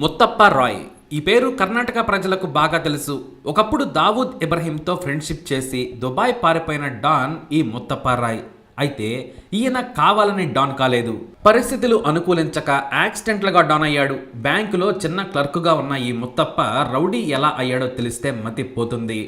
ముత్తప్ప రాయ్ ఈ పేరు కర్ణాటక ప్రజలకు బాగా తెలుసు. ఒకప్పుడు దావూద్ ఇబ్రహీంతో ఫ్రెండ్షిప్ చేసి దుబాయ్ పారిపోయిన డాన్ ఈ ముత్తప్ప రాయ్. అయితే ఈయన కావాలని డాన్ కాలేదు. పరిస్థితులు అనుకూలించక యాక్సిడెంట్లుగా డాన్ అయ్యాడు. బ్యాంకులో చిన్న క్లర్కుగా ఉన్న ఈ ముత్తప్ప రౌడీ ఎలా అయ్యాడో తెలిస్తే మతి పోతుంది.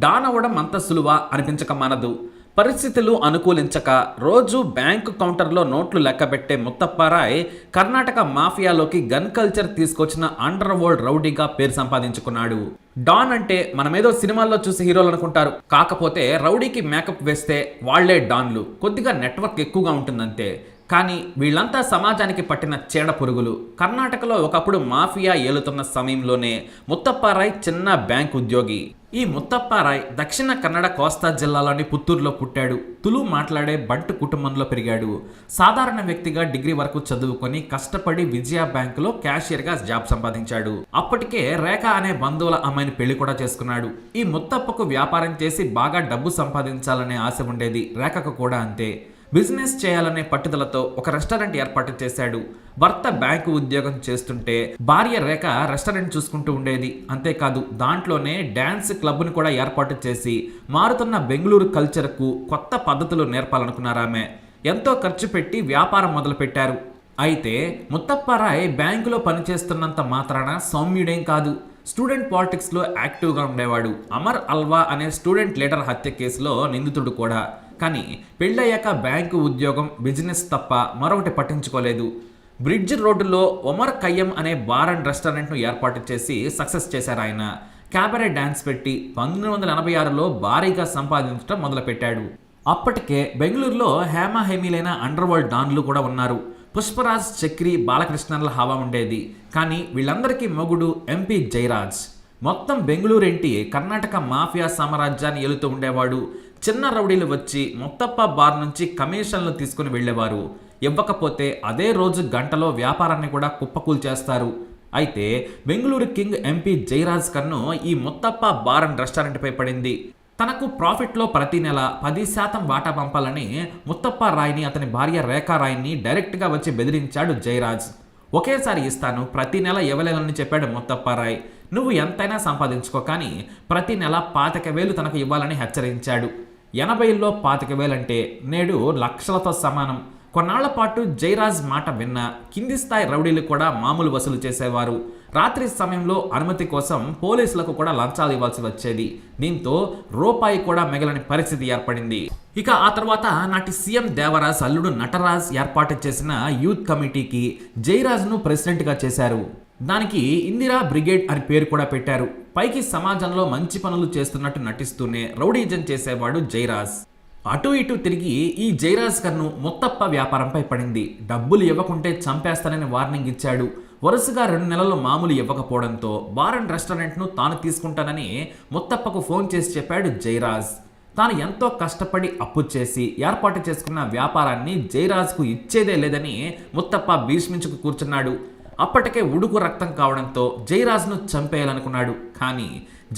డాన్ అవ్వడం అంత సులువా అనిపించక మానదు. పరిస్థితులు అనుకూలించక రోజు బ్యాంకు కౌంటర్లో నోట్లు లెక్కబెట్టే ముత్తప్పరాయ్ కర్ణాటక మాఫియాలోకి గన్ కల్చర్ తీసుకొచ్చిన అండర్ వరల్డ్ రౌడీగా పేరు సంపాదించుకున్నాడు. డాన్ అంటే మనమేదో సినిమాల్లో చూసి హీరోలు అనుకుంటారు. కాకపోతే రౌడీకి మేకప్ వేస్తే వాళ్లే డాన్లు. కొద్దిగా నెట్వర్క్ ఎక్కువగా ఉంటుందంతే. కానీ వీళ్ళంతా సమాజానికి పట్టిన చీడ పురుగులు. కర్ణాటకలో ఒకప్పుడు మాఫియా ఏలుతున్న సమయంలోనే ముత్తప్పరాయ్ చిన్న బ్యాంక్ ఉద్యోగి. ఈ ముత్తప్పరాయ్ దక్షిణ కన్నడ కోస్తా జిల్లాలోని పుత్తూరులో పుట్టాడు. తులు మాట్లాడే బంటు కుటుంబంలో పెరిగాడు. సాధారణ వ్యక్తిగా డిగ్రీ వరకు చదువుకొని కష్టపడి విజయ బ్యాంకులో క్యాషియర్గా జాబ్ సంపాదించాడు. అప్పటికే రేఖ అనే బంధువుల అమ్మాయిని పెళ్లి కూడా చేసుకున్నాడు. ఈ ముత్తప్పకు వ్యాపారం చేసి బాగా డబ్బు సంపాదించాలనే ఆశ ఉండేది. రేఖకు కూడా అంతే. బిజినెస్ చేయాలనే పట్టుదలతో ఒక రెస్టారెంట్ ఏర్పాటు చేశాడు. భర్త బ్యాంకు ఉద్యోగం చేస్తుంటే భార్య రేఖ రెస్టారెంట్ చూసుకుంటూ ఉండేది. అంతేకాదు దాంట్లోనే డ్యాన్స్ క్లబ్ను కూడా ఏర్పాటు చేసి మారుతున్న బెంగళూరు కల్చర్కు కొత్త పద్ధతులు నేర్పాలనుకున్నారామె. ఎంతో ఖర్చు పెట్టి వ్యాపారం మొదలుపెట్టారు. అయితే ముత్తప్పరాయ్ బ్యాంకులో పనిచేస్తున్నంత మాత్రాన సౌమ్యుడేం కాదు. స్టూడెంట్ పాలిటిక్స్లో యాక్టివ్గా ఉండేవాడు. అమర్ అల్వా అనే స్టూడెంట్ లీడర్ హత్య కేసులో నిందితుడు కూడా. కానీ పెళ్ళయ్యాక బ్యాంకు ఉద్యోగం, బిజినెస్ తప్ప మరొకటి పట్టించుకోలేదు. బ్రిడ్జ్ రోడ్డులో ఒమర్ కయ్యం అనే బార్ అండ్ రెస్టారెంట్ను ఏర్పాటు చేసి సక్సెస్ చేశారు ఆయన. క్యాబరే డాన్స్ పెట్టి 1986లో భారీగా సంపాదించడం మొదలుపెట్టాడు. అప్పటికే బెంగళూరులో హేమహేమీలైన అండర్ వరల్డ్ డాన్లు కూడా ఉన్నారు. పుష్పరాజ్, చక్రి, బాలకృష్ణన్ల హవా ఉండేది. కానీ వీళ్ళందరికీ మొగుడు ఎంపీ జయరాజ్. మొత్తం బెంగళూరేంటి కర్ణాటక మాఫియా సామ్రాజ్యాన్ని ఏలుతూ ఉండేవాడు. చిన్న రౌడీలు వచ్చి ముత్తప్ప బార్ నుంచి కమిషన్లు తీసుకుని వెళ్ళేవారు. ఇవ్వకపోతే అదే రోజు గంటలో వ్యాపారాన్ని కూడా కుప్పకూల్చేస్తారు. అయితే బెంగళూరు కింగ్ ఎంపీ జయరాజ్ కన్ను ఈ ముత్తప్ప బార్ అండ్ రెస్టారెంట్పై పడింది. తనకు ప్రాఫిట్లో ప్రతి నెల 10% వాటా పంపాలని ముత్తప్ప రాయ్ని, అతని భార్య రేఖా రాయ్ని డైరెక్ట్గా వచ్చి బెదిరించాడు జయరాజ్. ఒకేసారి ఇస్తాను, ప్రతి నెల ఇవ్వలేనని చెప్పాడు ముత్తప్ప రాయ్. నువ్వు ఎంతైనా సంపాదించుకో, కానీ ప్రతి నెల 25,000 తనకు ఇవ్వాలని హెచ్చరించాడు. 80లో 25,000 అంటే నేడు లక్షలతో సమానం. కొన్నాళ్ల పాటు జయరాజ్ మాట విన్న కింది స్థాయి రౌడీలు కూడా మామూలు వసూలు చేసేవారు. రాత్రి సమయంలో అనుమతి కోసం పోలీసులకు కూడా లంచాలు ఇవ్వాల్సి వచ్చేది. దీంతో రూపాయి కూడా మిగలని పరిస్థితి ఏర్పడింది. ఇక ఆ తర్వాత నాటి సీఎం దేవరాజ్ అల్లుడు నటరాజ్ ఏర్పాటు చేసిన యూత్ కమిటీకి జయరాజ్ను ప్రెసిడెంట్గా చేశారు. దానికి ఇందిరా బ్రిగేడ్ అని పేరు కూడా పెట్టారు. పైకి సమాజంలో మంచి పనులు చేస్తున్నట్టు నటిస్తూనే రౌడీజం చేసేవాడు జయరాజ్. అటు ఇటు తిరిగి ఈ జయరాజ్ కన్ను ముత్తప్ప వ్యాపారంపై పడింది. డబ్బులు ఇవ్వకుంటే చంపేస్తానని వార్నింగ్ ఇచ్చాడు. వరుసగా 2 నెలలు మామూలు ఇవ్వకపోవడంతో బార్ అండ్ రెస్టారెంట్ను తాను తీసుకుంటానని ముత్తప్పకు ఫోన్ చేసి చెప్పాడు జయరాజ్. తాను ఎంతో కష్టపడి అప్పు చేసి ఏర్పాటు చేసుకున్న వ్యాపారాన్ని జయరాజ్కు ఇచ్చేదే లేదని ముత్తప్ప భీష్మించుకు కూర్చున్నాడు. అప్పటికే ఉడుకు రక్తం కావడంతో జయరాజ్ను చంపేయాలనుకున్నాడు. కానీ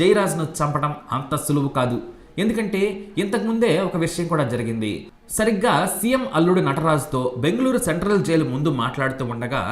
జయరాజ్ను చంపడం అంత సులువు కాదు. ఎందుకంటే ఇంతకుముందే ఒక విషయం కూడా జరిగింది. సరిగ్గా సీఎం అల్లుడు నటరాజ్తో బెంగళూరు సెంట్రల్ జైలు ముందు మాట్లాడుతూ ఉండగా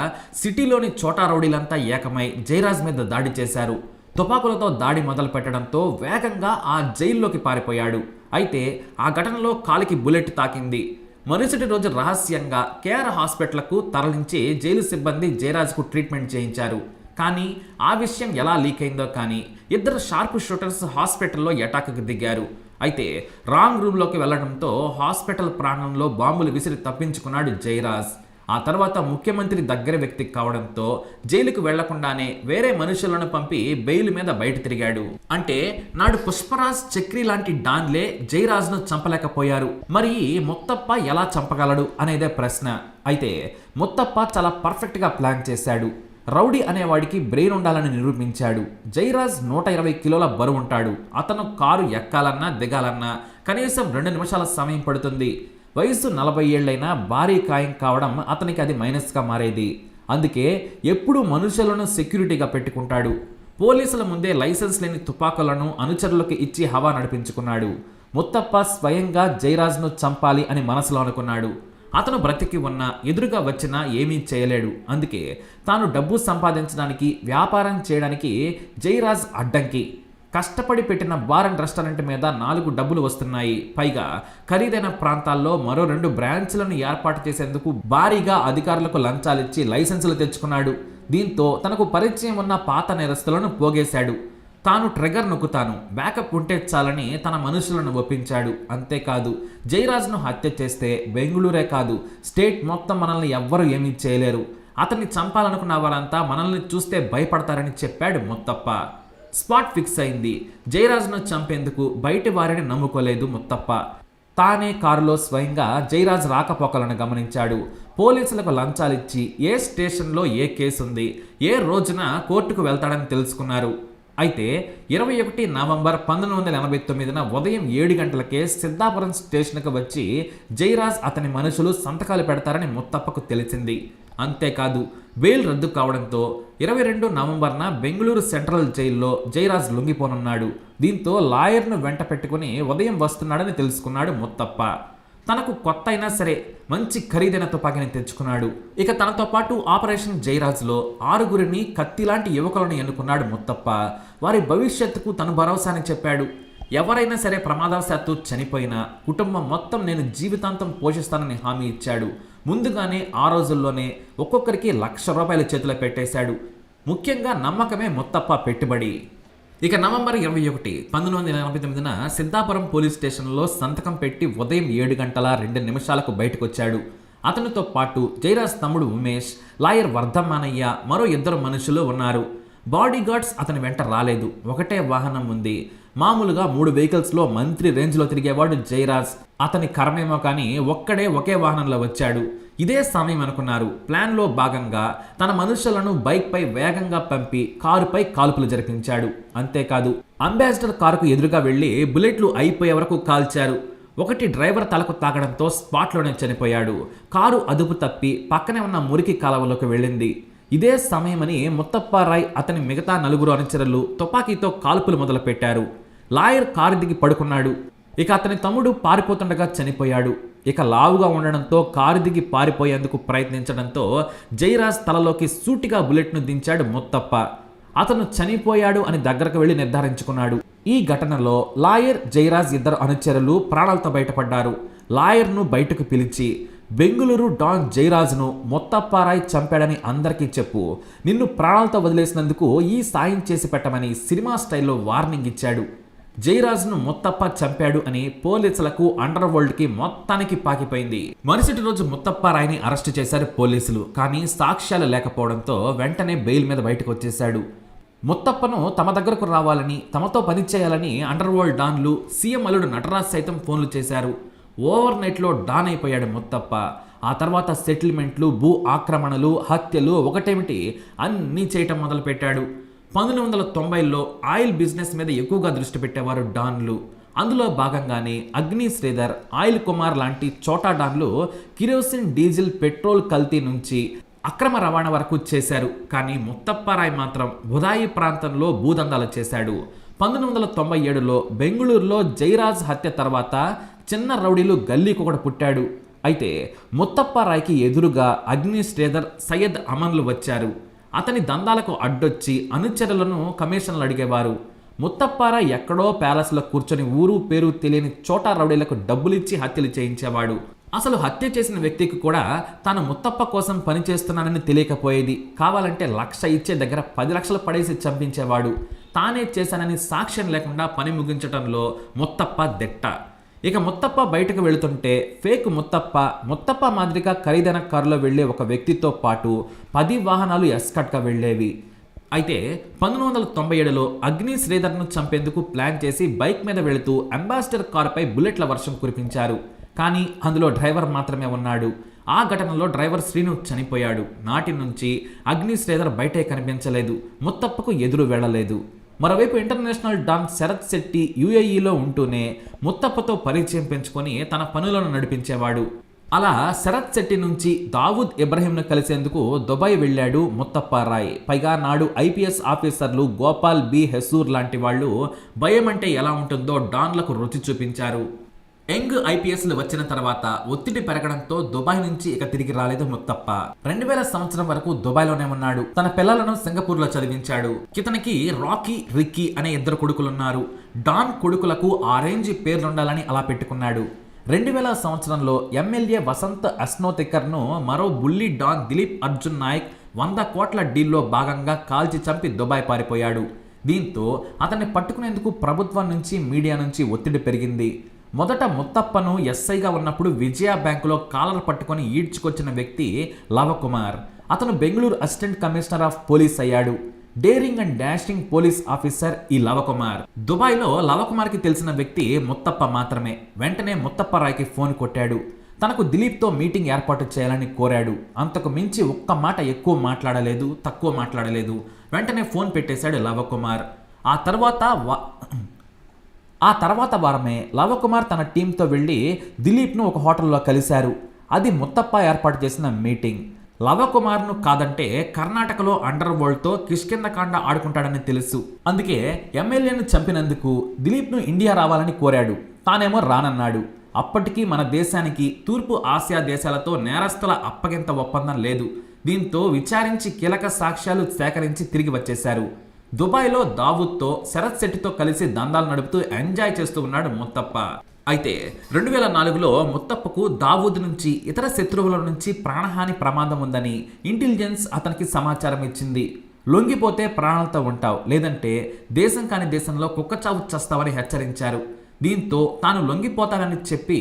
సిటీలోని చోటా రౌడీలంతా ఏకమై జయరాజ్ మీద దాడి చేశారు. తుపాకులతో దాడి మొదలు పెట్టడంతో వేగంగా ఆ జైల్లోకి పారిపోయాడు. అయితే ఆ ఘటనలో కాలికి బుల్లెట్ తాకింది. మరుసటి రోజు రహస్యంగా కేఆర్ హాస్పిటల్కు తరలించి జైలు సిబ్బంది జయరాజ్కు ట్రీట్మెంట్ చేయించారు. కానీ ఆ విషయం ఎలా లీక్ అయిందో కానీ 2 షార్ప్ షూటర్స్ హాస్పిటల్లో అటాక్కి దిగారు. అయితే రాంగ్ రూమ్లోకి వెళ్లడంతో హాస్పిటల్ ప్రాంగణంలో బాంబులు విసిరి తప్పించుకున్నాడు జయరాజ్. ఆ తర్వాత ముఖ్యమంత్రి దగ్గర వ్యక్తి కావడంతో జైలుకు వెళ్లకుండానే వేరే మనుషులను పంపి బెయిల్ మీద బయట తిరిగాడు. అంటే నాడు పుష్పరాజ్, చక్రి లాంటి డాన్లే జయరాజ్ను చంపలేకపోయారు. మరి ముత్తప్ప ఎలా చంపగలడు అనేదే ప్రశ్న. అయితే ముత్తప్ప చాలా పర్ఫెక్ట్గా ప్లాన్ చేశాడు. రౌడీ అనేవాడికి బ్రెయిన్ ఉండాలని నిరూపించాడు. జయరాజ్ 120 కిలోల బరువు ఉంటాడు. అతను కారు ఎక్కాలన్నా దిగాలన్నా కనీసం 2 నిమిషాల సమయం పడుతుంది. వయసు 40 ఏళ్లైనా భారీ కాయం కావడం అతనికి అది మైనస్గా మారేది. అందుకే ఎప్పుడూ మనుషులను సెక్యూరిటీగా పెట్టుకుంటాడు. పోలీసుల ముందే లైసెన్స్ లేని తుపాకులను అనుచరులకు ఇచ్చి హవా నడిపించుకున్నాడు. ముత్తప్ప స్వయంగా జయరాజ్ను చంపాలి అని మనసులో అనుకున్నాడు. అతను బ్రతికి ఉన్నా ఎదురుగా వచ్చినా ఏమీ చేయలేడు. అందుకే తాను డబ్బు సంపాదించడానికి వ్యాపారం చేయడానికి జయరాజ్ అడ్డంకి. కష్టపడి పెట్టిన బార్ అండ్ రెస్టారెంట్ మీద 4 డబ్బులు వస్తున్నాయి. పైగా ఖరీదైన ప్రాంతాల్లో మరో 2 బ్రాంచ్లను ఏర్పాటు చేసేందుకు భారీగా అధికారులకు లంచాలిచ్చి లైసెన్సులు తెచ్చుకున్నాడు. దీంతో తనకు పరిచయం ఉన్న పాత నేరస్తులను పోగేశాడు. తాను ట్రిగర్ నొక్కుతాను, బ్యాకప్ ఉంటే చాలని తన మనుషులను ఒప్పించాడు. అంతేకాదు, జయరాజ్ను హత్య చేస్తే బెంగుళూరే కాదు, స్టేట్ మొత్తం మనల్ని ఎవ్వరూ ఏమీ చేయలేరు. అతన్ని చంపాలనుకున్న వారంతా మనల్ని చూస్తే భయపడతారని చెప్పాడు ముత్తప్ప. స్పాట్ ఫిక్స్ అయింది. జయరాజ్ను చంపేందుకు బయటి వారిని నమ్ముకోలేదు ముత్తప్ప. తానే కారులో స్వయంగా జయరాజ్ రాకపోకలను గమనించాడు. పోలీసులకు లంచాలిచ్చి ఏ స్టేషన్లో ఏ కేసుంది, ఏ రోజున కోర్టుకు వెళ్తాడని తెలుసుకున్నారు. అయితే 21 నవంబర్ 1989న ఉదయం 7 గంటలకే సిద్ధాపురం స్టేషన్కు వచ్చి జయరాజ్ అతని మనుషులు సంతకాలు పెడతారని ముత్తప్పకు తెలిసింది. అంతేకాదు, బెయిల్ రద్దు కావడంతో 22 నవంబర్న బెంగళూరు సెంట్రల్ జైల్లో జయరాజ్ లొంగిపోనున్నాడు. దీంతో లాయర్ను వెంట పెట్టుకుని ఉదయం వస్తున్నాడని తెలుసుకున్నాడు ముత్తప్ప. తనకు కొత్త అయినా సరే మంచి ఖరీదైన తుపాకీని తెచ్చుకున్నాడు. ఇక తనతో పాటు ఆపరేషన్ జయరాజ్లో 6 కత్తిలాంటి యువకులను ఎన్నుకున్నాడు ముత్తప్ప. వారి భవిష్యత్తుకు తను భరోసాని చెప్పాడు. ఎవరైనా సరే ప్రమాదవశాత్తు చనిపోయినా కుటుంబం మొత్తం నేను జీవితాంతం పోషిస్తానని హామీ ఇచ్చాడు. ముందుగానే ఆ రోజుల్లోనే ఒక్కొక్కరికి ₹1,00,000 చేతిలో పెట్టేశాడు. ముఖ్యంగా నమ్మకమే ముత్తప్ప పెట్టుబడి. ఇక నవంబర్ 21, 1989న సిద్ధాపురం పోలీస్ స్టేషన్లో సంతకం పెట్టి ఉదయం 7 గంటల 2 నిమిషాలకు బయటకొచ్చాడు. అతనితో పాటు జయరాజ్ తమ్ముడు ఉమేష్, లాయర్ వర్ధమానయ్య, మరో 2 మనుషులు ఉన్నారు. బాడీగార్డ్స్ అతని వెంట రాలేదు. ఒకటే వాహనం ఉంది. మామూలుగా 3 వెహికల్స్లో మంత్రి రేంజ్లో తిరిగేవాడు జయరాజ్. అతని కర్మేమో కానీ ఒక్కడే ఒకే వాహనంలో వచ్చాడు. ఇదే సమయం అనుకున్నారు. ప్లాన్లో భాగంగా తన మనుషులను బైక్పై వేగంగా పంపి కారుపై కాల్పులు జరిపించాడు. అంతేకాదు, అంబాసిడర్ కారుకు ఎదురుగా వెళ్లి బుల్లెట్లు అయిపోయే వరకు కాల్చారు. ఒకటి డ్రైవర్ తలకు తాగడంతో స్పాట్లోనే చనిపోయాడు. కారు అదుపు తప్పి పక్కనే ఉన్న మురికి కాలువలోకి వెళ్ళింది. ఇదే సమయమని ముత్తప్పారాయ్ అతని మిగతా 4 అనుచరులు తుపాకీతో కాల్పులు మొదలుపెట్టారు. లాయర్ కారు దిగి పడుకున్నాడు. ఇక అతని తమ్ముడు పారిపోతుండగా చనిపోయాడు. ఇక లావుగా ఉండడంతో కారు దిగి పారిపోయేందుకు ప్రయత్నించడంతో జయరాజ్ తలలోకి సూటిగా బుల్లెట్ను దించాడు ముత్తప్ప. అతను చనిపోయాడు అని దగ్గరకు వెళ్లి నిర్ధారించుకున్నాడు. ఈ ఘటనలో లాయర్, జయరాజ్ 2 అనుచరులు ప్రాణాలతో బయటపడ్డారు. లాయర్ను బయటకు పిలిచి, బెంగుళూరు డాన్ జయరాజ్ను ముత్తప్పారాయ్ చంపాడని అందరికీ చెప్పు, నిన్ను ప్రాణాలతో వదిలేసినందుకు ఈ సాయం చేసి పెట్టమని సినిమా స్టైల్లో వార్నింగ్ ఇచ్చాడు. జయరాజ్ను ముత్తప్ప చంపాడు అని పోలీసులకు, అండర్ వరల్డ్కి మొత్తానికి పాకిపోయింది. మరుసటి రోజు ముత్తప్పారాయ్ని అరెస్టు చేశారు పోలీసులు. కానీ సాక్ష్యాలు లేకపోవడంతో వెంటనే బెయిల్ మీద బయటకు వచ్చేశాడు. ముత్తప్పను తమ దగ్గరకు రావాలని, తమతో పనిచేయాలని అండర్ వరల్డ్ డాన్లు, సీఎం అల్లుడు నటరాజ్ సైతం ఫోన్లు చేశారు. ఓవర్ నైట్లో డాన్ అయిపోయాడు ముత్తప్ప. ఆ తర్వాత సెటిల్మెంట్లు, భూ ఆక్రమణలు, హత్యలు ఒకటేమిటి అన్నీ చేయటం మొదలుపెట్టాడు. 1990లో ఆయిల్ బిజినెస్ మీద ఎక్కువగా దృష్టి పెట్టేవారు డాన్లు. అందులో భాగంగానే అగ్ని శ్రీధర్, ఆయిల్ కుమార్ లాంటి చోటా డాన్లు కిరోసిన్, డీజిల్, పెట్రోల్ కల్తీ నుంచి అక్రమ రవాణా వరకు చేశారు. కానీ ముత్తప్పారాయ్ మాత్రం బుదాయి ప్రాంతంలో భూదందాలు చేశాడు. 1997లో బెంగళూరులో జయరాజ్ హత్య తర్వాత చిన్న రౌడీలు గల్లీకొకడు పుట్టాడు. అయితే ముత్తప్పారాయ్కి ఎదురుగా అగ్ని శ్రీధర్, సయ్యద్ అమన్లు వచ్చారు. అతని దందాలకు అడ్డొచ్చి అనుచరులను కమిషన్లు అడిగేవారు. ముత్తప్పారాయ్ ఎక్కడో ప్యాలెస్లో కూర్చొని ఊరు పేరు తెలియని చోటా రౌడీలకు డబ్బులిచ్చి హత్యలు చేయించేవాడు. అసలు హత్య చేసిన వ్యక్తికి కూడా తాను ముత్తప్ప కోసం పనిచేస్తున్నానని తెలియకపోయేది. కావాలంటే 1,00,000 ఇచ్చే దగ్గర 10 లక్షలు పడేసి చంపించేవాడు. తానే చేశానని సాక్ష్యం లేకుండా పని ముగించడంలో ముత్తప్ప దిట్ట. ఇక ముత్తప్ప బయటకు వెళుతుంటే ఫేక్ ముత్తప్ప మాదిరిగా ఖరీదైన కారులో వెళ్లే ఒక వ్యక్తితో పాటు 10 వాహనాలు ఎస్కట్గా వెళ్లేవి. అయితే 1997లో అగ్ని శ్రీధర్ను చంపేందుకు ప్లాన్ చేసి బైక్ మీద వెళుతూ అంబాసిడర్ కారుపై బుల్లెట్ల వర్షం కురిపించారు. కానీ అందులో డ్రైవర్ మాత్రమే ఉన్నాడు. ఆ ఘటనలో డ్రైవర్ శ్రీను చనిపోయాడు. నాటి నుంచి అగ్ని శ్రీధర్ బయటే కనిపించలేదు. ముత్తప్పకు ఎదురు వెళ్లలేదు. మరోవైపు ఇంటర్నేషనల్ డాన్ శరత్ శెట్టి యుఏఈలో ఉంటూనే ముత్తప్పతో పరిచయం పెంచుకొని తన పనులను నడిపించేవాడు. అలా శరత్ శెట్టి నుంచి దావూద్ ఇబ్రహీంను కలిసేందుకు దుబాయ్ వెళ్ళాడు ముత్తప్పారాయ్. పైగా నాడు ఐపీఎస్ ఆఫీసర్లు గోపాల్ బి హెసూర్ లాంటి వాళ్ళు భయం అంటే ఎలా ఉంటుందో డాన్లకు రుచి చూపించారు. యంగ్ ఐపీఎస్లు వచ్చిన తర్వాత ఒత్తిడి పెరగడంతో దుబాయ్ నుంచి ఇక తిరిగి రాలేదు ముత్తప్ప. 2000 సంవత్సరం వరకు దుబాయ్లోనే ఉన్నాడు. తన పిల్లలను సింగపూర్ లో చదివించాడు. ఇతనికి రాకీ, రిక్కీ అనే 2 కొడుకులున్నారు. డాన్ కొడుకులకు ఆ రేంజ్ పేర్లుండాలని అలా పెట్టుకున్నాడు. 2000 సంవత్సరంలో ఎమ్మెల్యే వసంత్ అస్నోతికర్ ను మరో బుల్లి డాన్ దిలీప్ అర్జున్ నాయక్ 100 కోట్ల డీల్లో భాగంగా కాల్చి చంపి దుబాయ్ పారిపోయాడు. దీంతో అతన్ని పట్టుకునేందుకు ప్రభుత్వం నుంచి, మీడియా నుంచి ఒత్తిడి పెరిగింది. మొదట ముత్తప్పను ఎస్ఐగా ఉన్నప్పుడు విజయ బ్యాంకులో కాలర్ పట్టుకొని ఈడ్చుకొచ్చిన వ్యక్తి లవకుమార్. అతను Bengaluru assistant commissioner of police అయ్యాడు. Daring and dashing police officer ఈ లవకుమార్. దుబాయ్లో లవకుమార్కి తెలిసిన వ్యక్తి ముత్తప్ప మాత్రమే. వెంటనే ముత్తప్ప రాయ్కి ఫోన్ కొట్టాడు. తనకు దిలీప్తో మీటింగ్ ఏర్పాటు చేయాలని కోరాడు. అంతకు మించి ఒక్క మాట ఎక్కువ మాట్లాడలేదు, తక్కువ మాట్లాడలేదు. వెంటనే ఫోన్ పెట్టేశాడు లవకుమార్. ఆ తర్వాత వారమే లవకుమార్ తన టీంతో వెళ్ళి దిలీప్ను ఒక హోటల్లో కలిశారు. అది ముత్తప్ప ఏర్పాటు చేసిన మీటింగ్. లవకుమార్ను కాదంటే కర్ణాటకలో అండర్ వరల్డ్తో కిష్కిందకాండ ఆడుకుంటాడని తెలుసు. అందుకే ఎమ్మెల్యేను చంపినందుకు దిలీప్ను ఇండియా రావాలని కోరాడు. తానేమో రానన్నాడు. అప్పటికీ మన దేశానికి తూర్పు ఆసియా దేశాలతో నేరస్తుల అప్పగింత ఒప్పందం లేదు. దీంతో విచారించి కీలక సాక్ష్యాలు సేకరించి తిరిగి వచ్చేశారు. దుబాయ్లో దావూద్తో, శరత్ శెట్టితో కలిసి దందాలు నడుపుతూ ఎంజాయ్ చేస్తూ ఉన్నాడు ముత్తప్ప. అయితే 2004లో ముత్తప్పకు దావూద్ నుంచి, ఇతర శత్రువుల నుంచి ప్రాణహాని ప్రమాదం ఉందని ఇంటెలిజెన్స్ అతనికి సమాచారం ఇచ్చింది. లొంగిపోతే ప్రాణాలతో ఉంటావు, లేదంటే దేశం కాని దేశంలో కుక్కచావు చస్తావని హెచ్చరించారు. దీంతో తాను లొంగిపోతానని చెప్పి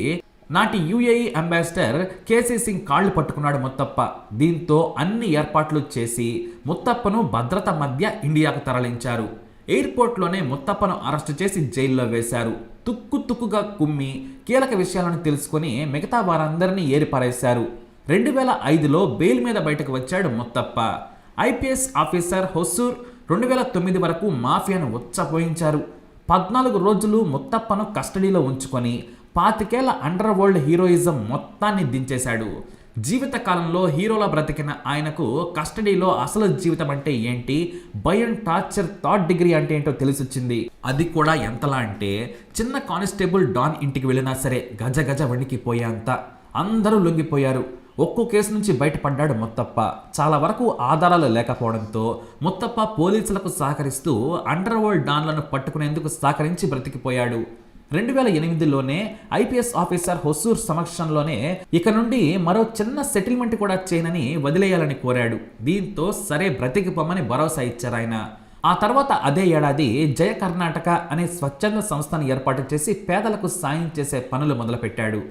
నాటి యుఏఈ అంబాసిడర్ కేసీ సింగ్ కాళ్లు పట్టుకున్నాడు ముత్తప్ప. దీంతో అన్ని ఏర్పాట్లు చేసి ముత్తప్పను భద్రత మధ్య ఇండియాకు తరలించారు. ఎయిర్పోర్ట్లోనే ముత్తప్పను అరెస్టు చేసి జైల్లో వేశారు. తుక్కుగా కుమ్మి కీలక విషయాలను తెలుసుకుని మిగతా వారందరినీ ఏరిపారేశారు. 2005లో బెయిల్ మీద బయటకు వచ్చాడు ముత్తప్ప. ఐపీఎస్ ఆఫీసర్ హొసూర్ 2009 వరకు మాఫియాను ఉచ్చపోయించారు. 14 రోజులు ముత్తప్పను కస్టడీలో ఉంచుకొని 25 ఏళ్ల అండర్ వరల్డ్ హీరోయిజం మొత్తాన్ని దించేశాడు. జీవితకాలంలో హీరోలా బ్రతికిన ఆయనకు కస్టడీలో అసలు జీవితం అంటే ఏంటి, భయం, టార్చర్, 3rd డిగ్రీ అంటే ఏంటో తెలిసొచ్చింది. అది కూడా ఎంతలా అంటే చిన్న కానిస్టేబుల్ డాన్ ఇంటికి వెళ్ళినా సరే గజ వణికిపోయేంత. అందరూ లొంగిపోయారు. ఒక్కో కేసు నుంచి బయటపడ్డాడు ముత్తప్ప. చాలా వరకు ఆధారాలు లేకపోవడంతో ముత్తప్ప పోలీసులకు సహకరిస్తూ అండర్ వరల్డ్ డాన్లను పట్టుకునేందుకు సహకరించి బ్రతికిపోయాడు. 2008లోనే ఐపీఎస్ ఆఫీసర్ హొసూర్ సమక్షంలోనే ఇక నుండి మరో చిన్న సెటిల్మెంట్ కూడా చేయనని వదిలేయాలని కోరాడు. దీంతో సరే బ్రతికిపోమని భరోసా ఇచ్చారు ఆయన. ఆ తర్వాత అదే ఏడాది జయ కర్ణాటక అనే స్వచ్ఛంద సంస్థను ఏర్పాటు చేసి పేదలకు సాయం చేసే పనులు మొదలుపెట్టాడు.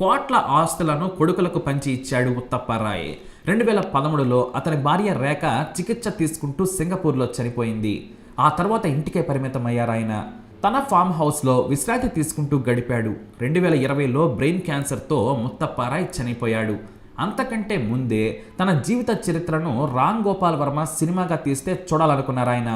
కోట్ల ఆస్తులను కొడుకులకు పంచి ఇచ్చాడు ముత్తప్పరాయ్. 2013లో అతని భార్య రేఖ చికిత్స తీసుకుంటూ సింగపూర్లో చనిపోయింది. ఆ తర్వాత ఇంటికే పరిమితమయ్యారాయన. తన ఫామ్ హౌస్లో విశ్రాంతి తీసుకుంటూ గడిపాడు. 2020లో బ్రెయిన్ క్యాన్సర్తో ముత్తప్పరాయ్ చనిపోయాడు. అంతకంటే ముందే తన జీవిత చరిత్రను రామ్ గోపాల్ వర్మ సినిమాగా తీస్తే చూడాలనుకున్నారాయన.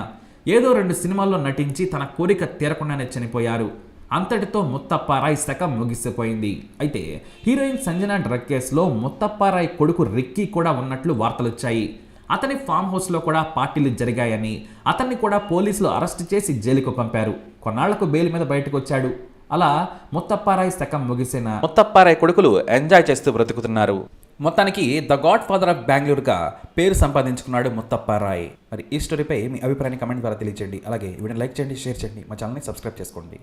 ఏదో 2 సినిమాల్లో నటించి తన కోరిక తీరకుండానే చనిపోయారు. అంతటితో ముత్తప్పరాయ్ శకం ముగిసిపోయింది. అయితే హీరోయిన్ సంజన డ్రగ్ కేసులో ముత్తప్పరాయ్ కొడుకు రిక్కీ కూడా ఉన్నట్లు వార్తలొచ్చాయి. అతని ఫామ్ హౌస్లో కూడా పార్టీలు జరిగాయని, అతన్ని కూడా పోలీసులు అరెస్ట్ చేసి జైలుకు పంపారు. కొన్నాళ్లకు బెయిల్ మీద బయటకు వచ్చాడు. అలా ముత్తప్పరాయ్ శకం ముగిసిన ముత్తప్పరాయ్ కొడుకులు ఎంజాయ్ చేస్తూ బ్రతుకుతున్నారు. మొత్తానికి ద గాడ్ ఫాదర్ ఆఫ్ బెంగళూరుగా పేరు సంపాదించుకున్నాడు ముత్తప్పరాయ్. మరి ఈ స్టోరీపై మీ అభిప్రాయాన్ని కమెంట్ ద్వారా తెలియజేయండి. అలాగే వీడియోని లైక్ చేయండి, షేర్ చేయండి, మా ఛానల్ని సబ్స్క్రైబ్ చేసుకోండి.